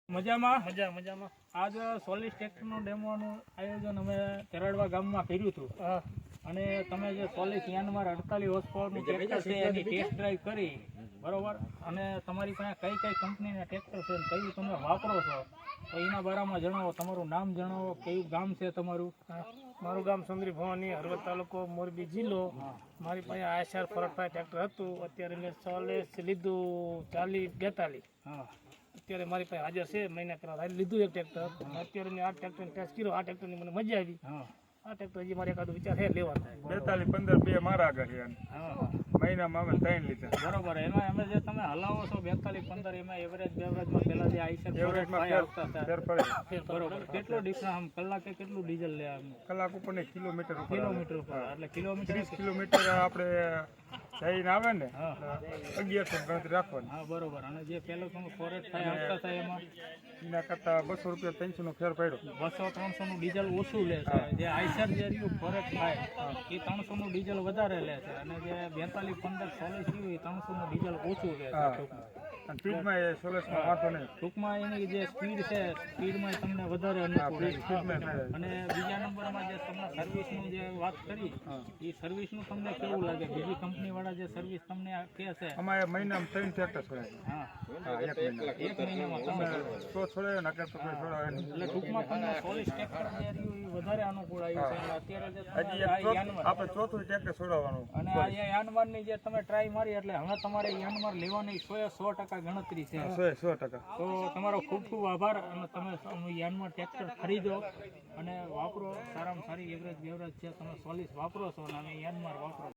મજામાં મજામાં આજ સોલિસ ટ્રેક્ટરનો ડેમોનું આયોજન અમે તેરડવા ગામમાં કર્યું હતું અને તમે જે સોલિસ યાનમાં 48 હોર્સ પાવરનું ટ્રેક્ટર છે એની ટેસ્ટ ડ્રાઈવ કરી બરોબર અને તમારી પાસે કઈ કઈ કંપનીના ટ્રેક્ટર છે કયું તમે વાપરો છો તો એના બારામાં જણાવો. તમારું નામ જણાવો, કયું ગામ છે તમારું? મારું ગામ સુંદરી ભવાની, હળવદ તાલુકો, મોરબી જિલ્લો. મારી પાસે આયસર ફરટભાઈ ટ્રેક્ટર હતું. અત્યારે મેં 40 લીધું, 40 42. હા, અત્યારે મારી પાસે હાજર છે. મહિના પહેલા લીધું એક ટ્રેક્ટર. અત્યારે મેં આ ટ્રેક્ટર ટેસ્ટ કર્યો. આ ટ્રેક્ટરની મને મજા આવી. હા, આ ટ્રેક્ટર હજી મારે એકાદો વિચાર છે લેવાનો. 42 15 બે મારા આગળ છે. હા, મહિનામાં અમે 3 લીધા. બરોબર. એમાં અમે જે તમે હલાવો છો 42 15 એમાં એવરેજમાં પહેલા જે આઈસર એવરેજમાં ફેર પડે. બરોબર. કેટલો ડિફરન્સ આમ કલાકે કેટલું ડીઝલ લે આમ? કલાક ઉપર ને કિલોમીટર ઉપર. કિલોમીટર ઉપર એટલે કિલોમીટર 30 કિલોમીટર આપણે જઈને આવે ને હા 1100 ગણતરી રાખવાની. હા, બરોબર. અને જે પેલો તમે ફોરેટ થાય આવતા થાય એમાં એના કરતા 200 રૂપિયા 300 નો ફેર પડ્યો. 200-300 નું ડીઝલ ઓછું લે છે. જે આઈસર જે રહ્યું ફોરેટ થાય એ 300 નું ડીઝલ વધારે લે છે અને જે 42 15 40 રહ્યું એ 300 નું ડીઝલ ઓછું લે છે ટૂંકમાં. અને સ્પીડમાં એ સોલેસમાં વાંધો નહીં. ટૂંકમાં એની જે સ્પીડ છે સ્પીડમાં તમને વધારે અનુકૂળ છે. સ્પીડમાં થાય. અને બીજા નંબરમાં જે તમને સર્વિસનું જે વાત કરી એ સર્વિસનું તમને કેવું લાગે? બીજી કંપની વાળા જે સર્વિસ તમને કહે છે અમારે મહિનામાં 3 ટ્રેક્ટર છોડે. હા હા, એક મહિના. એક મહિનામાં તમે તો છોડે ને તો કોઈ છોડાવે નહીં. એટલે ટૂંકમાં તમને સોલિસ ટ્રેક્ટર જે રહ્યું એ વધારે અનુકૂળ આવ્યું છે. અને અત્યારે જે તમે હજી આ એક યાનમાર આપણે ચોથું ટ્રેક્ટર છોડાવવાનું. અને આ યાનમારની જે તમે ટ્રાય મારી એટલે હવે તમારે યાનમાર લેવાની 100% ગણતરી છે. 100%. તો તમારો ખૂબ ખૂબ આભાર અને તમે યાનમાં ટ્રેક્ટર ખરીદો અને વાપરો. સારામાં સારી એવરેજ છે. તમે સોલિસ વાપરો છો અને યાનમાં વાપરો.